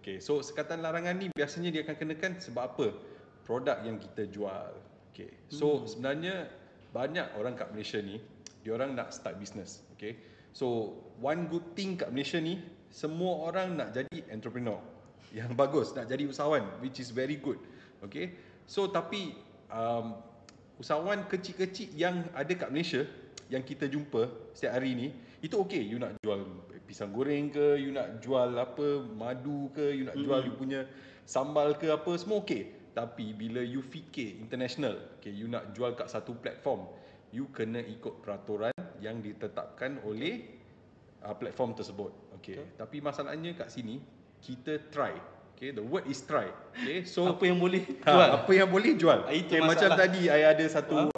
Okay, so sekatan larangan ni biasanya dia akan kenakan sebab apa? Produk yang kita jual. Okay, so sebenarnya banyak orang kat Malaysia ni, diorang nak start business. Okay, so one good thing kat Malaysia ni, semua orang nak jadi entrepreneur. Yang bagus, nak jadi usahawan, which is very good. Okay, so tapi usahawan kecil-kecil yang ada kat Malaysia, yang kita jumpa setiap hari ni, itu okay, you nak jual pisang goreng ke, you nak jual apa, madu ke, you nak jual you punya sambal ke apa, semua okay. Tapi bila you fikir international, okay, you nak jual kat satu platform, you kena ikut peraturan yang ditetapkan oleh platform tersebut. Okay. Tapi masalahnya kat sini, kita try. Okay, the word is try. Okay, so apa yang boleh jual? Apa yang boleh jual. Itu okay, macam tadi saya ada satu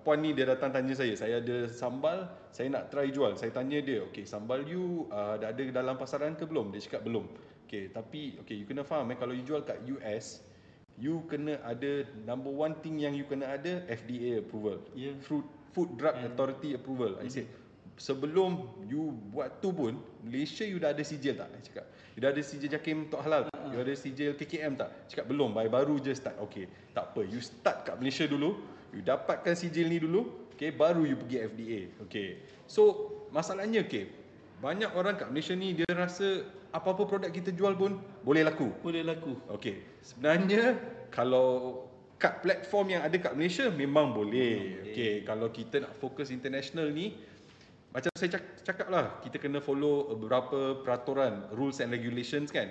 puan ni, dia datang tanya saya ada sambal, saya nak try jual. Saya tanya dia, okay, sambal you dah ada dalam pasaran ke belum? Dia cakap belum. Okay, tapi okay, you kena faham kalau you jual kat US, you kena ada number one thing yang you kena ada, FDA approval. Food Drug Authority approval. I said, sebelum you buat tu pun, Malaysia you dah ada sijil tak? I cakap, you dah ada sijil JAKIM Tok Halal tak? You ada sijil KKM tak? Cakap belum, baru je start. Okay, tak apa, you start kat Malaysia dulu, you dapatkan sijil ni dulu, okay, baru you pergi FDA. Okay, so masalahnya okay, banyak orang kat Malaysia ni dia rasa apa-apa produk kita jual pun boleh laku. Boleh laku. Okay, sebenarnya kalau kat platform yang ada kat Malaysia memang boleh. Okay, kalau kita nak fokus international ni, macam saya cakap lah, kita kena follow beberapa peraturan, rules and regulations kan.